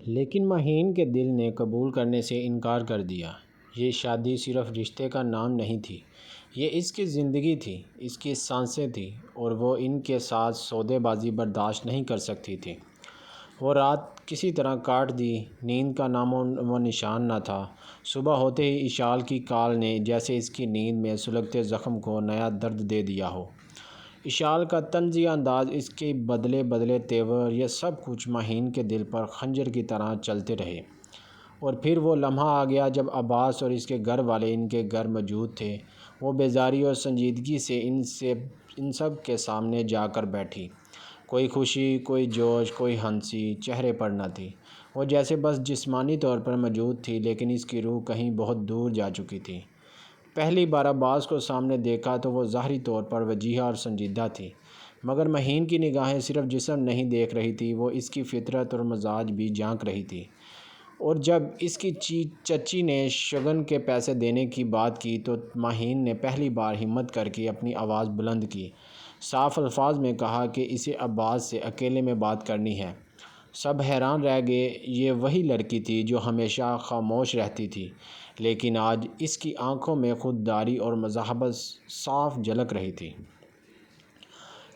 لیکن مہین کے دل نے قبول کرنے سے انکار کر دیا۔ یہ شادی صرف رشتے کا نام نہیں تھی، یہ اس کی زندگی تھی، اس کی سانسیں تھیں، اور وہ ان کے ساتھ سودے بازی برداشت نہیں کر سکتی تھی۔ وہ رات کسی طرح کاٹ دی، نیند کا نام و نشان نہ تھا۔ صبح ہوتے ہی اشال کی کال نے جیسے اس کی نیند میں سلگتے زخم کو نیا درد دے دیا ہو۔ اشال کا طنزیہ انداز، اس کے بدلے بدلے تیور، یہ سب کچھ مہین کے دل پر خنجر کی طرح چلتے رہے۔ اور پھر وہ لمحہ آ گیا جب عباس اور اس کے گھر والے ان کے گھر موجود تھے۔ وہ بیزاری اور سنجیدگی سے ان سب کے سامنے جا کر بیٹھی۔ کوئی خوشی، کوئی جوش، کوئی ہنسی چہرے پر نہ تھی۔ وہ جیسے بس جسمانی طور پر موجود تھی، لیکن اس کی روح کہیں بہت دور جا چکی تھی۔ پہلی بار عباس کو سامنے دیکھا تو وہ ظاہری طور پر وجیہہ اور سنجیدہ تھی، مگر مہین کی نگاہیں صرف جسم نہیں دیکھ رہی تھی، وہ اس کی فطرت اور مزاج بھی جھانک رہی تھی۔ اور جب اس کی چچی نے شگن کے پیسے دینے کی بات کی تو مہین نے پہلی بار ہمت کر کے اپنی آواز بلند کی، صاف الفاظ میں کہا کہ اسے عباس سے اکیلے میں بات کرنی ہے۔ سب حیران رہ گئے۔ یہ وہی لڑکی تھی جو ہمیشہ خاموش رہتی تھی، لیکن آج اس کی آنکھوں میں خودداری اور مذاہبت صاف جھلک رہی تھی۔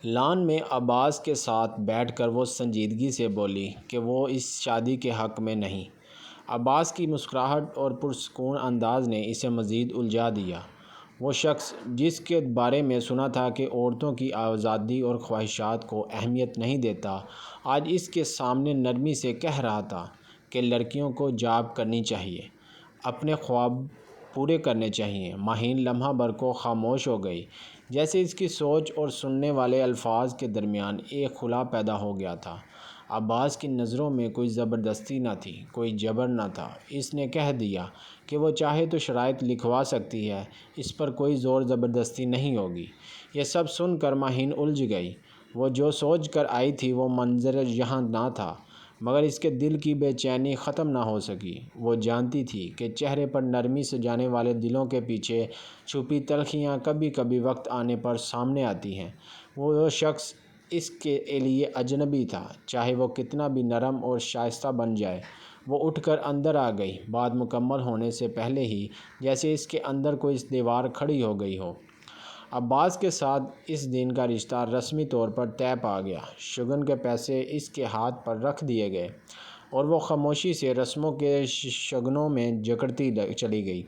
لان میں عباس کے ساتھ بیٹھ کر وہ سنجیدگی سے بولی کہ وہ اس شادی کے حق میں نہیں۔ عباس کی مسکراہٹ اور پرسکون انداز نے اسے مزید الجھا دیا۔ وہ شخص جس کے بارے میں سنا تھا کہ عورتوں کی آزادی اور خواہشات کو اہمیت نہیں دیتا، آج اس کے سامنے نرمی سے کہہ رہا تھا کہ لڑکیوں کو جاب کرنی چاہیے، اپنے خواب پورے کرنے چاہیے۔ مہین لمحہ بھر کو خاموش ہو گئی، جیسے اس کی سوچ اور سننے والے الفاظ کے درمیان ایک خلا پیدا ہو گیا تھا۔ عباس کی نظروں میں کوئی زبردستی نہ تھی، کوئی جبر نہ تھا۔ اس نے کہہ دیا کہ وہ چاہے تو شرائط لکھوا سکتی ہے، اس پر کوئی زور زبردستی نہیں ہوگی۔ یہ سب سن کر مہین الجھ گئی۔ وہ جو سوچ کر آئی تھی وہ منظر یہاں نہ تھا، مگر اس کے دل کی بے چینی ختم نہ ہو سکی۔ وہ جانتی تھی کہ چہرے پر نرمی سے جانے والے دلوں کے پیچھے چھپی تلخیاں کبھی کبھی وقت آنے پر سامنے آتی ہیں۔ وہ شخص اس کے لیے اجنبی تھا، چاہے وہ کتنا بھی نرم اور شائستہ بن جائے۔ وہ اٹھ کر اندر آ گئی، بات مکمل ہونے سے پہلے ہی، جیسے اس کے اندر کوئی دیوار کھڑی ہو گئی ہو۔ عباس کے ساتھ اس دن کا رشتہ رسمی طور پر طے پا گیا۔ شگن کے پیسے اس کے ہاتھ پر رکھ دیے گئے اور وہ خاموشی سے رسموں کے شگنوں میں جکڑتی چلی گئی۔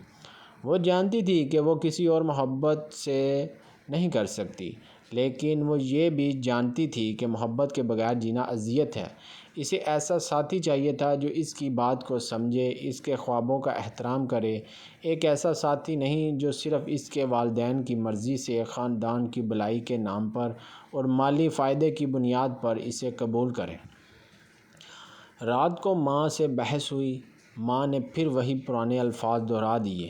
وہ جانتی تھی کہ وہ کسی اور محبت سے نہیں کر سکتی، لیکن وہ یہ بھی جانتی تھی کہ محبت کے بغیر جینا اذیت ہے۔ اسے ایسا ساتھی چاہیے تھا جو اس کی بات کو سمجھے، اس کے خوابوں کا احترام کرے، ایک ایسا ساتھی نہیں جو صرف اس کے والدین کی مرضی سے، خاندان کی بھلائی کے نام پر اور مالی فائدے کی بنیاد پر اسے قبول کرے۔ رات کو ماں سے بحث ہوئی۔ ماں نے پھر وہی پرانے الفاظ دہرا دیے،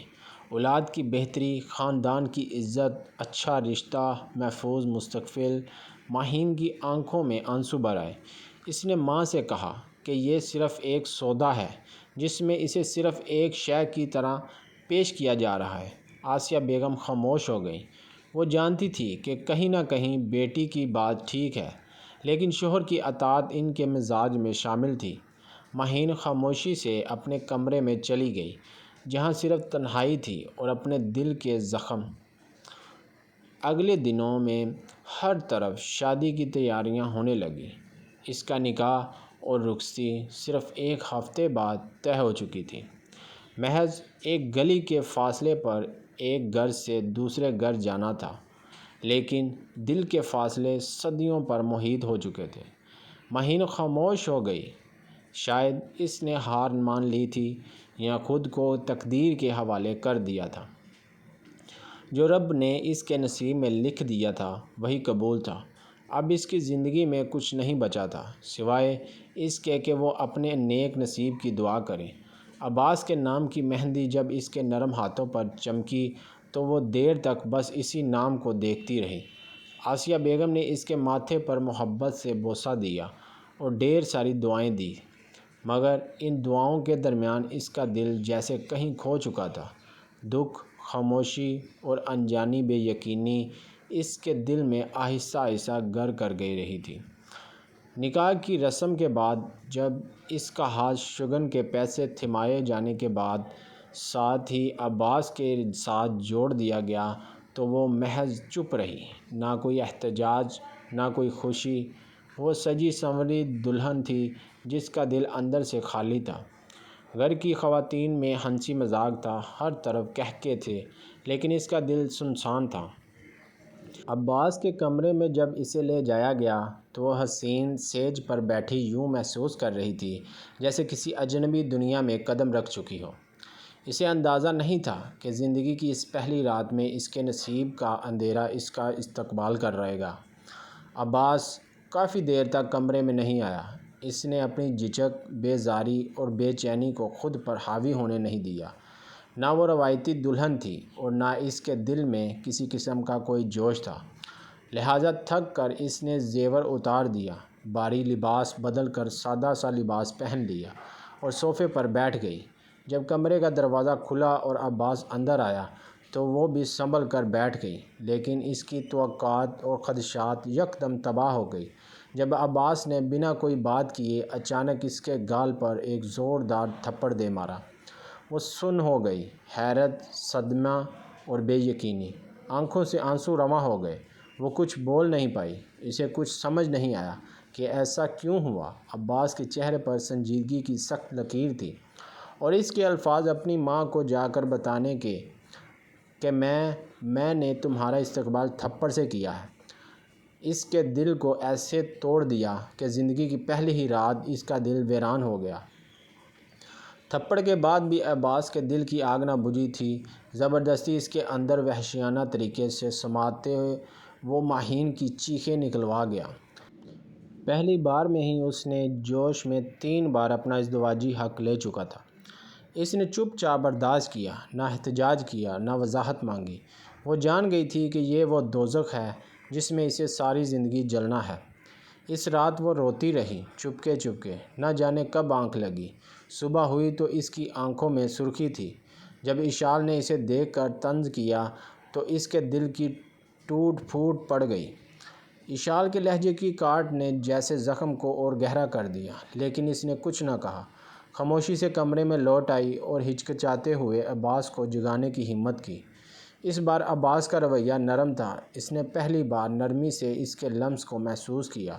اولاد کی بہتری، خاندان کی عزت، اچھا رشتہ، محفوظ مستقبل۔ مہین کی آنکھوں میں آنسو بھر آئے۔ اس نے ماں سے کہا کہ یہ صرف ایک سودا ہے جس میں اسے صرف ایک شے کی طرح پیش کیا جا رہا ہے۔ آسیہ بیگم خاموش ہو گئی۔ وہ جانتی تھی کہ کہیں نہ کہیں بیٹی کی بات ٹھیک ہے، لیکن شوہر کی اطاعت ان کے مزاج میں شامل تھی۔ مہین خاموشی سے اپنے کمرے میں چلی گئی، جہاں صرف تنہائی تھی اور اپنے دل کے زخم۔ اگلے دنوں میں ہر طرف شادی کی تیاریاں ہونے لگیں۔ اس کا نکاح اور رخصتی صرف ایک ہفتے بعد طے ہو چکی تھی۔ محض ایک گلی کے فاصلے پر ایک گھر سے دوسرے گھر جانا تھا، لیکن دل کے فاصلے صدیوں پر محیط ہو چکے تھے۔ مہین خاموش ہو گئی۔ شاید اس نے ہار مان لی تھی یا خود کو تقدیر کے حوالے کر دیا تھا۔ جو رب نے اس کے نصیب میں لکھ دیا تھا وہی قبول تھا۔ اب اس کی زندگی میں کچھ نہیں بچا تھا سوائے اس کے کہ وہ اپنے نیک نصیب کی دعا کرے۔ عباس کے نام کی مہندی جب اس کے نرم ہاتھوں پر چمکی تو وہ دیر تک بس اسی نام کو دیکھتی رہی۔ آسیہ بیگم نے اس کے ماتھے پر محبت سے بوسہ دیا اور ڈھیر ساری دعائیں دی، مگر ان دعاؤں کے درمیان اس کا دل جیسے کہیں کھو چکا تھا۔ دکھ، خاموشی اور انجانی بے یقینی اس کے دل میں آہستہ آہستہ گھر کر گئی رہی تھی۔ نکاح کی رسم کے بعد جب اس کا ہاتھ شگن کے پیسے تھمائے جانے کے بعد ساتھ ہی عباس کے ساتھ جوڑ دیا گیا تو وہ محض چپ رہی، نہ کوئی احتجاج نہ کوئی خوشی۔ وہ سجی سنوری دلہن تھی جس کا دل اندر سے خالی تھا۔ گھر کی خواتین میں ہنسی مذاق تھا، ہر طرف کہکے تھے، لیکن اس کا دل سنسان تھا۔ عباس کے کمرے میں جب اسے لے جایا گیا تو وہ حسین سیج پر بیٹھی یوں محسوس کر رہی تھی جیسے کسی اجنبی دنیا میں قدم رکھ چکی ہو۔ اسے اندازہ نہیں تھا کہ زندگی کی اس پہلی رات میں اس کے نصیب کا اندھیرا اس کا استقبال کر رہے گا۔ عباس کافی دیر تک کمرے میں نہیں آیا۔ اس نے اپنی جھجک، بیزاری اور بے چینی کو خود پر حاوی ہونے نہیں دیا۔ نہ وہ روایتی دلہن تھی اور نہ اس کے دل میں کسی قسم کا کوئی جوش تھا، لہٰذا تھک کر اس نے زیور اتار دیا، بھاری لباس بدل کر سادہ سا لباس پہن لیا اور صوفے پر بیٹھ گئی۔ جب کمرے کا دروازہ کھلا اور عباس اندر آیا تو وہ بھی سنبھل کر بیٹھ گئی، لیکن اس کی توقعات اور خدشات یکدم تباہ ہو گئی جب عباس نے بنا کوئی بات کیے اچانک اس کے گال پر ایک زوردار تھپڑ دے مارا۔ وہ سن ہو گئی، حیرت، صدمہ اور بے یقینی، آنکھوں سے آنسو رواں ہو گئے۔ وہ کچھ بول نہیں پائی، اسے کچھ سمجھ نہیں آیا کہ ایسا کیوں ہوا۔ عباس کے چہرے پر سنجیدگی کی سخت لکیر تھی اور اس کے الفاظ اپنی ماں کو جا کر بتانے کے کہ میں نے تمہارا استقبال تھپڑ سے کیا ہے، اس کے دل کو ایسے توڑ دیا کہ زندگی کی پہلی ہی رات اس کا دل ویران ہو گیا۔ تھپڑ کے بعد بھی عباس کے دل کی آگ نہ بجھی تھی۔ زبردستی اس کے اندر وحشیانہ طریقے سے سماتے وہ ماہین کی چیخیں نکلوا گیا۔ پہلی بار میں ہی اس نے جوش میں 3 بار اپنا ازدواجی حق لے چکا تھا۔ اس نے چپ چاپ برداشت کیا، نہ احتجاج کیا، نہ وضاحت مانگی۔ وہ جان گئی تھی کہ یہ وہ دوزخ ہے جس میں اسے ساری زندگی جلنا ہے۔ اس رات وہ روتی رہی، چپکے چپکے، نہ جانے کب آنکھ لگی۔ صبح ہوئی تو اس کی آنکھوں میں سرخی تھی۔ جب اشال نے اسے دیکھ کر طنز کیا تو اس کے دل کی ٹوٹ پھوٹ پڑ گئی۔ اشال کے لہجے کی کاٹ نے جیسے زخم کو اور گہرا کر دیا، لیکن اس نے کچھ نہ کہا۔ خاموشی سے کمرے میں لوٹ آئی اور ہچکچاتے ہوئے عباس کو جگانے کی ہمت کی۔ اس بار عباس کا رویہ نرم تھا۔ اس نے پہلی بار نرمی سے اس کے لمس کو محسوس کیا۔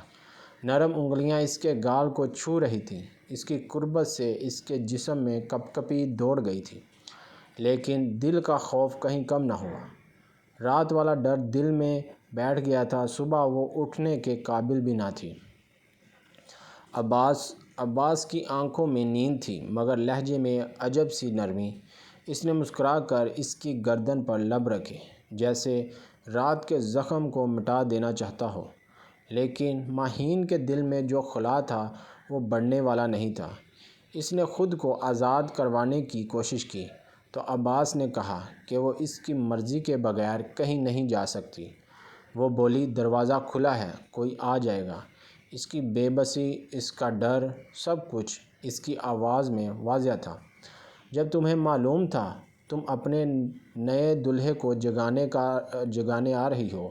نرم انگلیاں اس کے گال کو چھو رہی تھیں۔ اس کی قربت سے اس کے جسم میں کپکپی دوڑ گئی تھی، لیکن دل کا خوف کہیں کم نہ ہوا۔ رات والا ڈر دل میں بیٹھ گیا تھا۔ صبح وہ اٹھنے کے قابل بھی نہ تھی۔ عباس کی آنکھوں میں نیند تھی مگر لہجے میں عجب سی نرمی۔ اس نے مسکرا کر اس کی گردن پر لب رکھے جیسے رات کے زخم کو مٹا دینا چاہتا ہو، لیکن ماہین کے دل میں جو خلا تھا وہ بڑھنے والا نہیں تھا۔ اس نے خود کو آزاد کروانے کی کوشش کی تو عباس نے کہا کہ وہ اس کی مرضی کے بغیر کہیں نہیں جا سکتی۔ وہ بولی، دروازہ کھلا ہے، کوئی آ جائے گا۔ اس کی بے بسی، اس کا ڈر، سب کچھ اس کی آواز میں واضح تھا۔ جب تمہیں معلوم تھا تم اپنے نئے دولہے کو جگانے آ رہی ہو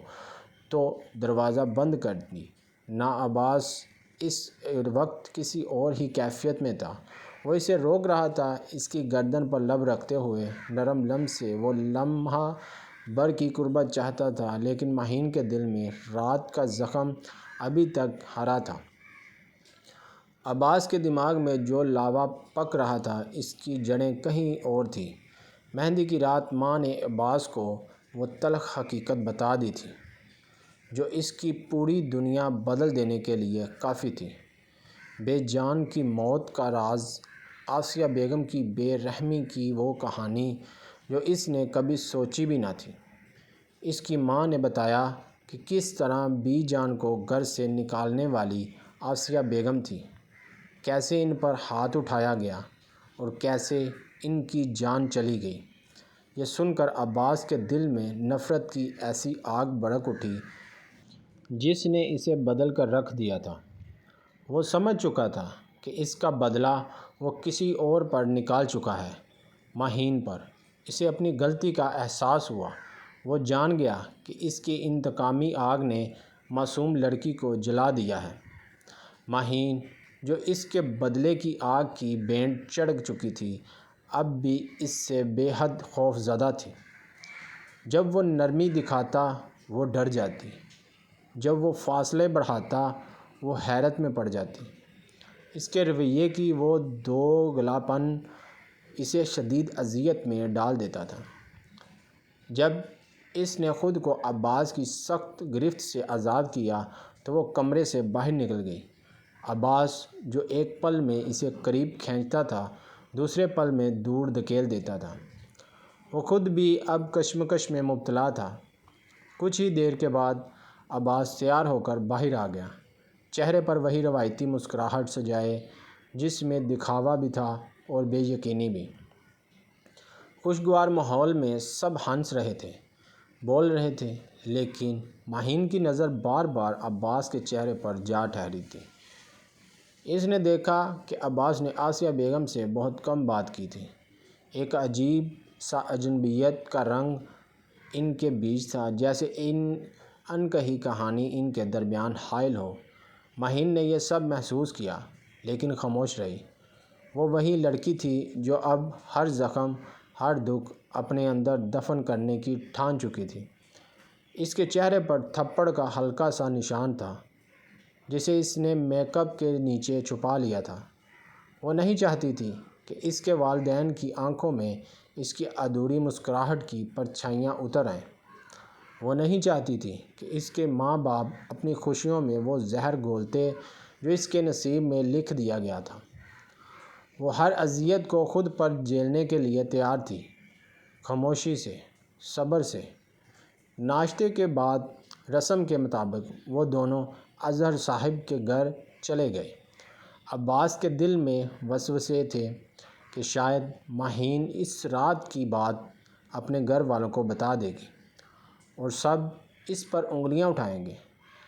تو دروازہ بند کر دی۔ نہ عباس اس وقت کسی اور ہی کیفیت میں تھا۔ وہ اسے روک رہا تھا، اس کی گردن پر لب رکھتے ہوئے نرم لمس سے وہ لمحہ بھر کی قربت چاہتا تھا، لیکن ماہین کے دل میں رات کا زخم ابھی تک ہرا تھا۔ عباس کے دماغ میں جو لاوا پک رہا تھا اس کی جڑیں کہیں اور تھیں۔ مہندی کی رات ماں نے عباس کو وہ تلخ حقیقت بتا دی تھی جو اس کی پوری دنیا بدل دینے کے لیے کافی تھی۔ بے جان کی موت کا راز، آسیہ بیگم کی بے رحمی کی وہ کہانی جو اس نے کبھی سوچی بھی نہ تھی۔ اس کی ماں نے بتایا کہ کس طرح بی جان کو گھر سے نکالنے والی آسیہ بیگم تھی، کیسے ان پر ہاتھ اٹھایا گیا اور کیسے ان کی جان چلی گئی۔ یہ سن کر عباس کے دل میں نفرت کی ایسی آگ بھڑک اٹھی جس نے اسے بدل کر رکھ دیا تھا۔ وہ سمجھ چکا تھا کہ اس کا بدلہ وہ کسی اور پر نکال چکا ہے، ماہین پر۔ اسے اپنی غلطی کا احساس ہوا۔ وہ جان گیا کہ اس کی انتقامی آگ نے معصوم لڑکی کو جلا دیا ہے۔ ماہین جو اس کے بدلے کی آگ کی بینٹ چڑھ چکی تھی اب بھی اس سے بے حد خوف زدہ تھی۔ جب وہ نرمی دکھاتا وہ ڈر جاتی، جب وہ فاصلے بڑھاتا وہ حیرت میں پڑ جاتی۔ اس کے رویے کی وہ دوگلاپن اسے شدید اذیت میں ڈال دیتا تھا۔ جب اس نے خود کو عباس کی سخت گرفت سے آزاد کیا تو وہ کمرے سے باہر نکل گئی۔ عباس جو ایک پل میں اسے قریب کھینچتا تھا دوسرے پل میں دور دھکیل دیتا تھا۔ وہ خود بھی اب کشمکش میں مبتلا تھا۔ کچھ ہی دیر کے بعد عباس تیار ہو کر باہر آ گیا، چہرے پر وہی روایتی مسکراہٹ سجائے جس میں دکھاوا بھی تھا اور بے یقینی بھی۔ خوشگوار ماحول میں سب ہنس رہے تھے، بول رہے تھے، لیکن ماہین کی نظر بار بار عباس کے چہرے پر جا ٹھہری تھی۔ اس نے دیکھا کہ عباس نے آسیہ بیگم سے بہت کم بات کی تھی۔ ایک عجیب سا اجنبیت کا رنگ ان کے بیچ تھا، جیسے انکہی کہانی ان کے درمیان حائل ہو۔ ماہین نے یہ سب محسوس کیا لیکن خاموش رہی۔ وہ وہی لڑکی تھی جو اب ہر زخم، ہر دکھ اپنے اندر دفن کرنے کی ٹھان چکی تھی۔ اس کے چہرے پر تھپڑ کا ہلکا سا نشان تھا جسے اس نے میک اپ کے نیچے چھپا لیا تھا۔ وہ نہیں چاہتی تھی کہ اس کے والدین کی آنکھوں میں اس کی ادھوری مسکراہٹ کی پرچھائیاں اتر آئیں۔ وہ نہیں چاہتی تھی کہ اس کے ماں باپ اپنی خوشیوں میں وہ زہر گھولتے جو اس کے نصیب میں لکھ دیا گیا تھا۔ وہ ہر اذیت کو خود پر جھیلنے کے لیے تیار تھی، خاموشی سے، صبر سے۔ ناشتے کے بعد رسم کے مطابق وہ دونوں اظہر صاحب کے گھر چلے گئے۔ عباس کے دل میں وسوسے تھے کہ شاید ماہین اس رات کی بات اپنے گھر والوں کو بتا دے گی اور سب اس پر انگلیاں اٹھائیں گے،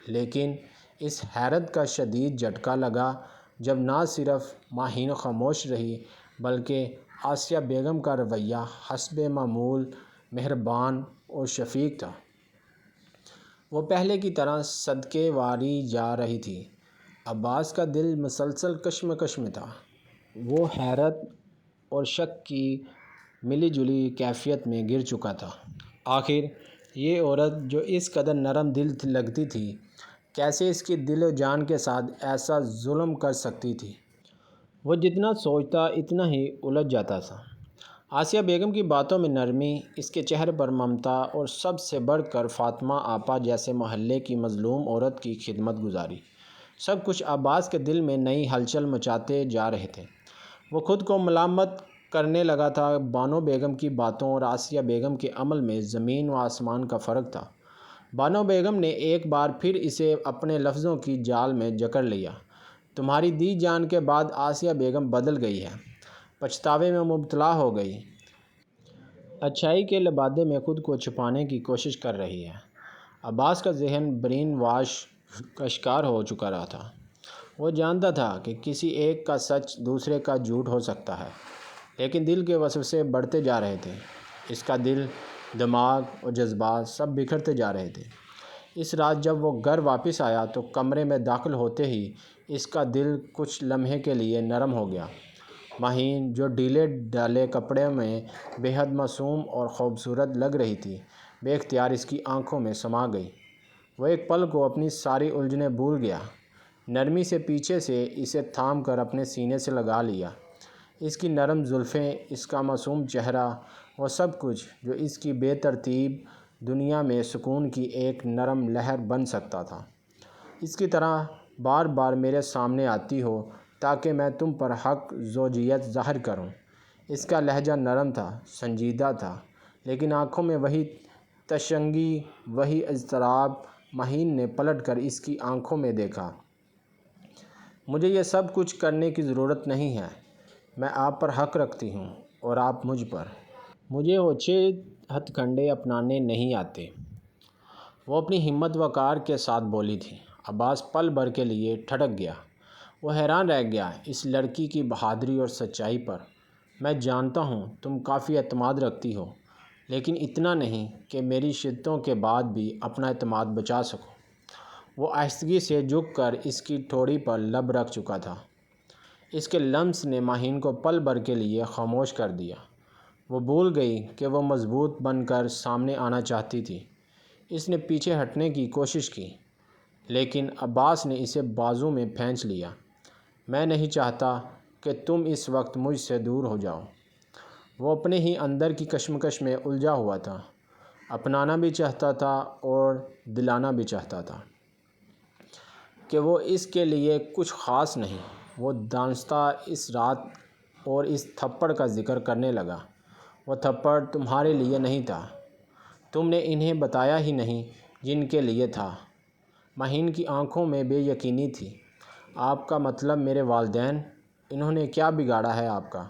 لیکن اس حیرت کا شدید جھٹکا لگا جب نہ صرف ماہین خاموش رہی بلکہ آسیہ بیگم کا رویہ حسب معمول مہربان اور شفیق تھا۔ وہ پہلے کی طرح صدقے واری جا رہی تھی۔ عباس کا دل مسلسل کشمکش میں تھا۔ وہ حیرت اور شک کی ملی جلی کیفیت میں گر چکا تھا۔ آخر یہ عورت جو اس قدر نرم دل لگتی تھی کیسے اس کی دل و جان کے ساتھ ایسا ظلم کر سکتی تھی؟ وہ جتنا سوچتا اتنا ہی الجھ جاتا تھا۔ آسیہ بیگم کی باتوں میں نرمی، اس کے چہرے پر ممتا اور سب سے بڑھ کر فاطمہ آپا جیسے محلے کی مظلوم عورت کی خدمت گزاری، سب کچھ عباس کے دل میں نئی ہلچل مچاتے جا رہے تھے۔ وہ خود کو ملامت کرنے لگا تھا۔ بانو بیگم کی باتوں اور آسیہ بیگم کے عمل میں زمین و آسمان کا فرق تھا۔ بانو بیگم نے ایک بار پھر اسے اپنے لفظوں کی جال میں جکڑ لیا۔ تمہاری دی جان کے بعد آسیہ بیگم بدل گئی ہے، پچھتاوے میں مبتلا ہو گئی، اچھائی کے لبادے میں خود کو چھپانے کی کوشش کر رہی ہے۔ عباس کا ذہن برین واش کا شکار ہو چکا رہا تھا۔ وہ جانتا تھا کہ کسی ایک کا سچ دوسرے کا جھوٹ ہو سکتا ہے، لیکن دل کے وسوسے بڑھتے جا رہے تھے۔ اس کا دل، دماغ اور جذبات سب بکھرتے جا رہے تھے۔ اس رات جب وہ گھر واپس آیا تو کمرے میں داخل ہوتے ہی اس کا دل کچھ لمحے کے لیے نرم ہو گیا۔ ماہین جو ڈھیلے ڈھالے کپڑے میں بے حد معصوم اور خوبصورت لگ رہی تھی بے اختیار اس کی آنکھوں میں سما گئی۔ وہ ایک پل کو اپنی ساری الجھنیں بھول گیا، نرمی سے پیچھے سے اسے تھام کر اپنے سینے سے لگا لیا۔ اس کی نرم زلفیں، اس کا معصوم چہرہ، وہ سب کچھ جو اس کی بے ترتیب دنیا میں سکون کی ایک نرم لہر بن سکتا تھا۔ اس کی طرح بار بار میرے سامنے آتی ہو تاکہ میں تم پر حق زوجیت ظاہر کروں۔ اس کا لہجہ نرم تھا، سنجیدہ تھا، لیکن آنکھوں میں وہی تشنگی، وہی اضطراب۔ ماہین نے پلٹ کر اس کی آنکھوں میں دیکھا۔ مجھے یہ سب کچھ کرنے کی ضرورت نہیں ہے، میں آپ پر حق رکھتی ہوں اور آپ مجھ پر۔ مجھے اوچھے ہتھ کنڈے اپنانے نہیں آتے۔ وہ اپنی ہمت وقار کے ساتھ بولی تھی۔ عباس پل بھر کے لیے ٹھٹک گیا۔ وہ حیران رہ گیا اس لڑکی کی بہادری اور سچائی پر۔ میں جانتا ہوں تم کافی اعتماد رکھتی ہو، لیکن اتنا نہیں کہ میری شدتوں کے بعد بھی اپنا اعتماد بچا سکو۔ وہ آہستگی سے جھک کر اس کی ٹھوڑی پر لب رکھ چکا تھا۔ اس کے لمس نے ماہین کو پل بھر کے لیے خاموش کر دیا۔ وہ بھول گئی کہ وہ مضبوط بن کر سامنے آنا چاہتی تھی۔ اس نے پیچھے ہٹنے کی کوشش کی، لیکن عباس نے اسے بازو میں پھینچ لیا۔ میں نہیں چاہتا کہ تم اس وقت مجھ سے دور ہو جاؤ۔ وہ اپنے ہی اندر کی کشمکش میں الجھا ہوا تھا، اپنانا بھی چاہتا تھا اور دلانا بھی چاہتا تھا کہ وہ اس کے لیے کچھ خاص نہیں۔ وہ دانستہ اس رات اور اس تھپڑ کا ذکر کرنے لگا۔ وہ تھپڑ تمہارے لیے نہیں تھا، تم نے انہیں بتایا ہی نہیں جن کے لیے تھا۔ ماہین کی آنکھوں میں بے یقینی تھی۔ آپ کا مطلب میرے والدین؟ انہوں نے کیا بگاڑا ہے آپ کا؟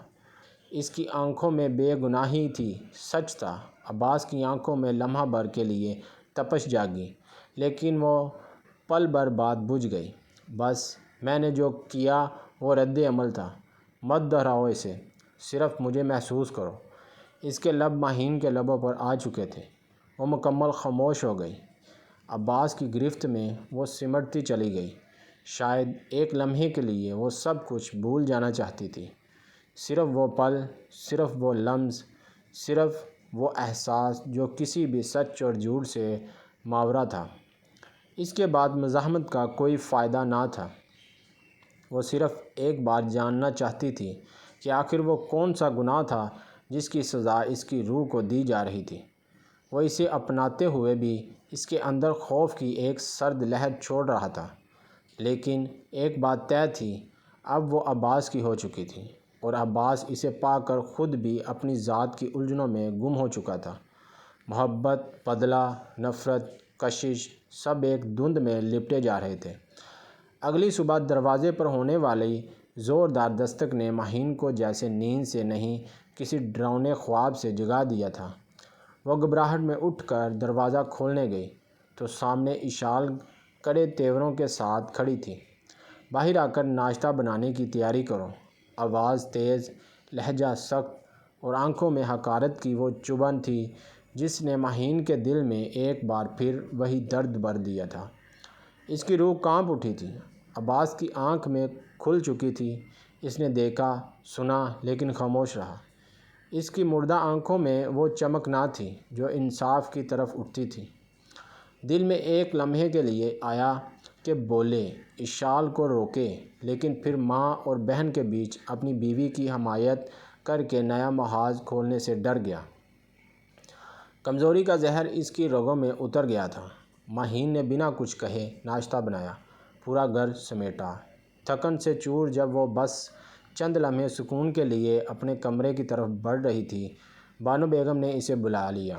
اس کی آنکھوں میں بے گناہی تھی، سچ تھا۔ عباس کی آنکھوں میں لمحہ بھر کے لیے تپش جاگی، لیکن وہ پل بھر بعد بجھ گئی۔ بس میں نے جو کیا وہ رد عمل تھا، مت دہراؤ اسے، صرف مجھے محسوس کرو۔ اس کے لب ماہین کے لبوں پر آ چکے تھے۔ وہ مکمل خاموش ہو گئی۔ عباس کی گرفت میں وہ سمٹتی چلی گئی۔ شاید ایک لمحے کے لیے وہ سب کچھ بھول جانا چاہتی تھی، صرف وہ پل، صرف وہ لمس، صرف وہ احساس جو کسی بھی سچ اور جھوٹ سے ماورا تھا۔ اس کے بعد مزاحمت کا کوئی فائدہ نہ تھا۔ وہ صرف ایک بات جاننا چاہتی تھی کہ آخر وہ کون سا گناہ تھا جس کی سزا اس کی روح کو دی جا رہی تھی۔ وہ اسے اپناتے ہوئے بھی اس کے اندر خوف کی ایک سرد لہر چھوڑ رہا تھا، لیکن ایک بات طے تھی، اب وہ عباس کی ہو چکی تھی، اور عباس اسے پا کر خود بھی اپنی ذات کی الجھنوں میں گم ہو چکا تھا۔ محبت، بدلہ، نفرت، کشش، سب ایک دھند میں لپٹے جا رہے تھے۔ اگلی صبح دروازے پر ہونے والی زوردار دستک نے ماہین کو جیسے نیند سے نہیں کسی ڈراؤنے خواب سے جگا دیا تھا۔ وہ گھبراہٹ میں اٹھ کر دروازہ کھولنے گئی تو سامنے اشال کڑے تیوروں کے ساتھ کھڑی تھی۔ باہر آ کر ناشتہ بنانے کی تیاری کرو۔ آواز تیز، لہجہ سخت اور آنکھوں میں حقارت کی وہ چبھن تھی جس نے ماہین کے دل میں ایک بار پھر وہی درد بھر دیا تھا۔ اس کی روح کانپ اٹھی تھی۔ عباس کی آنکھ میں کھل چکی تھی۔ اس نے دیکھا، سنا، لیکن خاموش رہا۔ اس کی مردہ آنکھوں میں وہ چمک نہ تھی جو انصاف کی طرف اٹھتی تھی۔ دل میں ایک لمحے کے لیے آیا کہ بولے، اشال کو روکے، لیکن پھر ماں اور بہن کے بیچ اپنی بیوی کی حمایت کر کے نیا محاذ کھولنے سے ڈر گیا۔ کمزوری کا زہر اس کی رگوں میں اتر گیا تھا۔ ماہین نے بنا کچھ کہے ناشتہ بنایا، پورا گھر سمیٹا۔ تھکن سے چور جب وہ بس چند لمحے سکون کے لیے اپنے کمرے کی طرف بڑھ رہی تھی، بانو بیگم نے اسے بلا لیا۔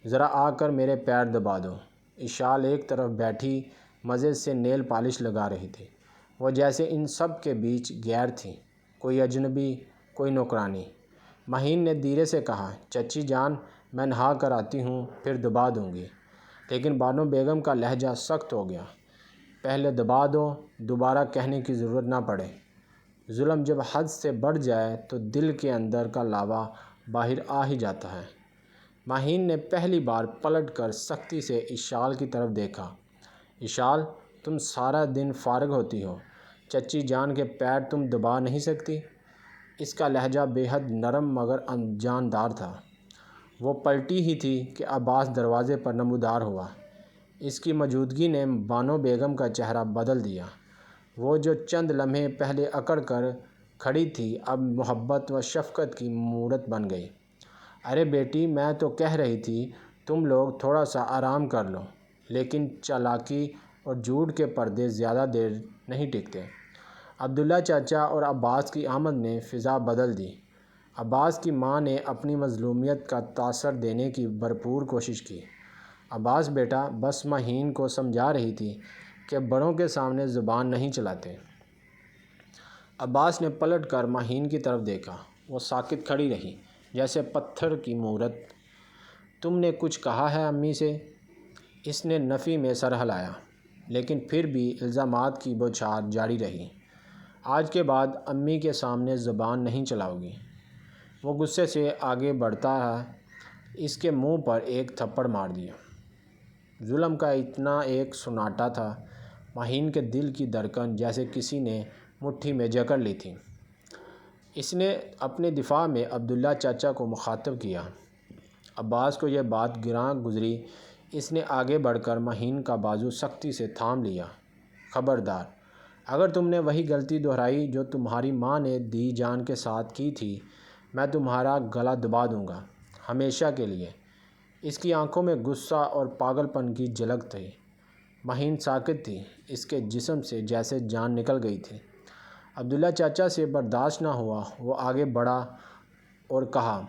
ذرا آ کر میرے پیر دبا دو۔ اشال ایک طرف بیٹھی مزے سے نیل پالش لگا رہی تھی۔ وہ جیسے ان سب کے بیچ غیر تھی، کوئی اجنبی، کوئی نوکرانی۔ ماہین نے دھیرے سے کہا، چچی جان، میں نہا کر آتی ہوں، پھر دبا دوں گی۔ لیکن بانو بیگم کا لہجہ سخت ہو گیا۔ پہلے دبا دو، دوبارہ کہنے کی ضرورت نہ پڑے۔ ظلم جب حد سے بڑھ جائے تو دل کے اندر کا لاوا باہر آ ہی جاتا ہے۔ ماہین نے پہلی بار پلٹ کر سختی سے اشال کی طرف دیکھا۔ اشال، تم سارا دن فارغ ہوتی ہو، چچی جان کے پیر تم دبا نہیں سکتی؟ اس کا لہجہ بے حد نرم مگر جاندار تھا۔ وہ پلٹی ہی تھی کہ عباس دروازے پر نمودار ہوا۔ اس کی موجودگی نے بانو بیگم کا چہرہ بدل دیا۔ وہ جو چند لمحے پہلے اکڑ کر کھڑی تھی، اب محبت و شفقت کی مورت بن گئی۔ ارے بیٹی، میں تو کہہ رہی تھی تم لوگ تھوڑا سا آرام کر لو، لیکن چالاکی اور جھوٹ کے پردے زیادہ دیر نہیں ٹکتے۔ عبداللہ چاچا اور عباس کی آمد نے فضا بدل دی۔ عباس کی ماں نے اپنی مظلومیت کا تاثر دینے کی بھرپور کوشش کی۔ عباس بیٹا، بس ماہین کو سمجھا رہی تھی کہ بڑوں کے سامنے زبان نہیں چلاتے۔ عباس نے پلٹ کر ماہین کی طرف دیکھا۔ وہ ساکت کھڑی رہی، جیسے پتھر کی مورت۔ تم نے کچھ کہا ہے امی سے؟ اس نے نفی میں سر ہلایا، لیکن پھر بھی الزامات کی بوچھار جاری رہی۔ آج کے بعد امی کے سامنے زبان نہیں چلاؤ گی۔ وہ غصے سے آگے بڑھتا ہے، اس کے منہ پر ایک تھپڑ مار دیا۔ ظلم کا اتنا ایک سناٹا تھا مہین کے دل کی دھڑکن جیسے کسی نے مٹھی میں جکڑ لی تھی۔ اس نے اپنے دفاع میں عبداللہ چاچا کو مخاطب کیا۔ عباس کو یہ بات گراں گزری۔ اس نے آگے بڑھ کر مہین کا بازو سختی سے تھام لیا۔ خبردار، اگر تم نے وہی غلطی دہرائی جو تمہاری ماں نے دی جان کے ساتھ کی تھی، میں تمہارا گلا دبا دوں گا، ہمیشہ کے لیے۔ اس کی آنکھوں میں غصہ اور پاگل پن کی جھلک تھی۔ مہین ساکت تھی، اس کے جسم سے جیسے جان نکل گئی تھی۔ عبداللہ چاچا سے برداشت نہ ہوا، وہ آگے بڑھا اور کہا،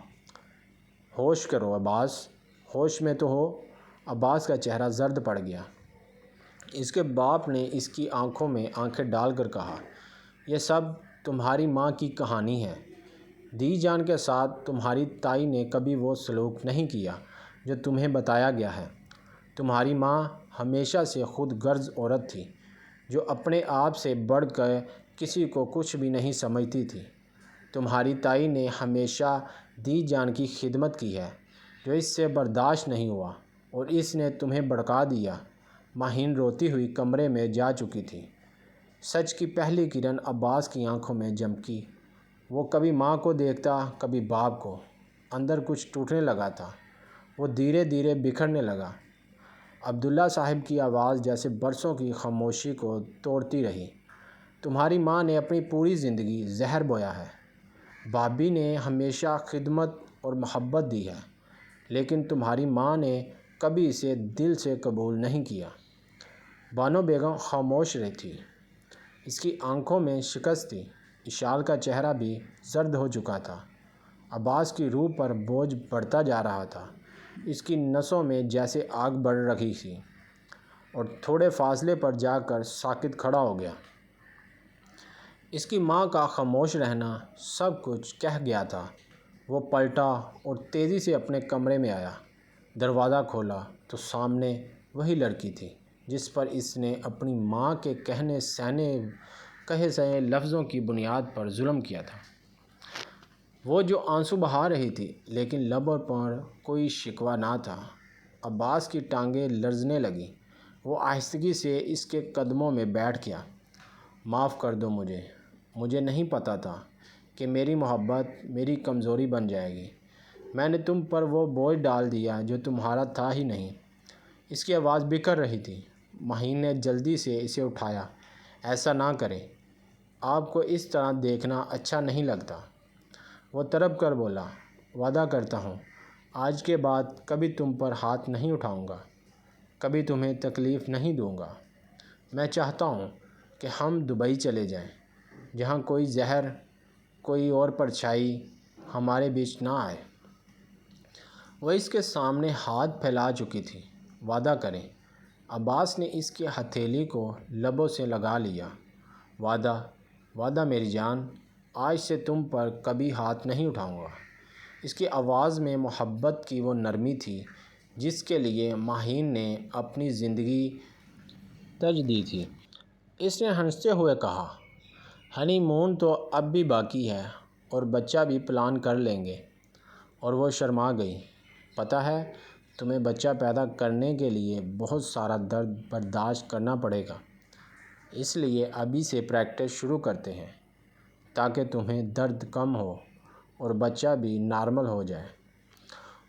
ہوش کرو عباس، ہوش میں تو ہو۔ عباس کا چہرہ زرد پڑ گیا۔ اس کے باپ نے اس کی آنکھوں میں آنکھیں ڈال کر کہا، یہ سب تمہاری ماں کی کہانی ہے۔ دی جان کے ساتھ تمہاری تائی نے کبھی وہ سلوک نہیں کیا جو تمہیں بتایا گیا ہے۔ تمہاری ماں ہمیشہ سے خود غرض عورت تھی، جو اپنے آپ سے بڑھ کر کسی کو کچھ بھی نہیں سمجھتی تھی۔ تمہاری تائی نے ہمیشہ دی جان کی خدمت کی ہے، جو اس سے برداشت نہیں ہوا اور اس نے تمہیں بھڑکا دیا۔ مہین روتی ہوئی کمرے میں جا چکی تھی۔ سچ کی پہلی کرن عباس کی آنکھوں میں چمکی۔ وہ کبھی ماں کو دیکھتا، کبھی باپ کو۔ اندر کچھ ٹوٹنے لگا تھا۔ وہ دھیرے دھیرے بکھرنے لگا۔ عبداللہ صاحب کی آواز جیسے برسوں کی خاموشی کو توڑتی رہی۔ تمہاری ماں نے اپنی پوری زندگی زہر بویا ہے۔ بھابی نے ہمیشہ خدمت اور محبت دی ہے، لیکن تمہاری ماں نے کبھی اسے دل سے قبول نہیں کیا۔ بانو بیگم خاموش رہی تھی۔ اس کی آنکھوں میں شکست تھی۔ اشال کا چہرہ بھی زرد ہو چکا تھا۔ عباس کی روح پر بوجھ بڑھتا جا رہا تھا۔ اس کی نسوں میں جیسے آگ بڑھ رہی تھی اور تھوڑے فاصلے پر جا کر ساکت کھڑا ہو گیا۔ اس کی ماں کا خاموش رہنا سب کچھ کہہ گیا تھا۔ وہ پلٹا اور تیزی سے اپنے کمرے میں آیا۔ دروازہ کھولا تو سامنے وہی لڑکی تھی جس پر اس نے اپنی ماں کے کہے سنے لفظوں کی بنیاد پر ظلم کیا تھا۔ وہ جو آنسو بہا رہی تھی، لیکن لبوں پر کوئی شکوہ نہ تھا۔ عباس کی ٹانگیں لرزنے لگیں۔ وہ آہستگی سے اس کے قدموں میں بیٹھ گیا۔ معاف کر دو مجھے نہیں پتہ تھا کہ میری محبت میری کمزوری بن جائے گی۔ میں نے تم پر وہ بوجھ ڈال دیا جو تمہارا تھا ہی نہیں۔ اس کی آواز بکھر رہی تھی۔ مہین نے جلدی سے اسے اٹھایا۔ ایسا نہ کریں، آپ کو اس طرح دیکھنا اچھا نہیں لگتا۔ وہ تڑپ کر بولا، وعدہ کرتا ہوں آج کے بعد کبھی تم پر ہاتھ نہیں اٹھاؤں گا، کبھی تمہیں تکلیف نہیں دوں گا۔ میں چاہتا ہوں کہ ہم دبئی چلے جائیں، جہاں کوئی زہر، کوئی اور پرچھائی ہمارے بیچ نہ آئے۔ وہ اس کے سامنے ہاتھ پھیلا چکی تھی۔ وعدہ کریں۔ عباس نے اس کی ہتھیلی کو لبوں سے لگا لیا۔ وعدہ میری جان، آج سے تم پر کبھی ہاتھ نہیں اٹھاؤں گا۔ اس کی آواز میں محبت کی وہ نرمی تھی جس کے لیے مہین نے اپنی زندگی تج دی تھی۔ اس نے ہنستے ہوئے کہا، ہنی مون تو اب بھی باقی ہے اور بچہ بھی پلان کر لیں گے۔ اور وہ شرما گئی۔ پتہ ہے، تمہیں بچہ پیدا کرنے کے لیے بہت سارا درد برداشت کرنا پڑے گا، اس لیے ابھی سے پریکٹس شروع کرتے ہیں تاکہ تمہیں درد کم ہو اور بچہ بھی نارمل ہو جائے۔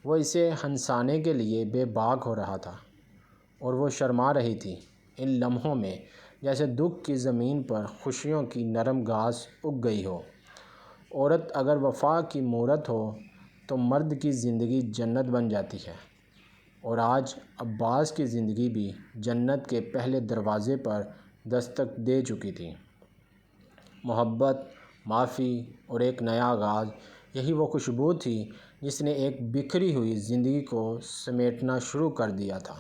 وہ اسے ہنسانے کے لیے بے باک ہو رہا تھا اور وہ شرما رہی تھی۔ ان لمحوں میں جیسے دکھ کی زمین پر خوشیوں کی نرم گھاس اگ گئی ہو۔ عورت اگر وفا کی مورت ہو تو مرد کی زندگی جنت بن جاتی ہے، اور آج عباس کی زندگی بھی جنت کے پہلے دروازے پر دستک دے چکی تھی۔ محبت، معافی اور ایک نیا آغاز، یہی وہ خوشبو تھی جس نے ایک بکھری ہوئی زندگی کو سمیٹنا شروع کر دیا تھا۔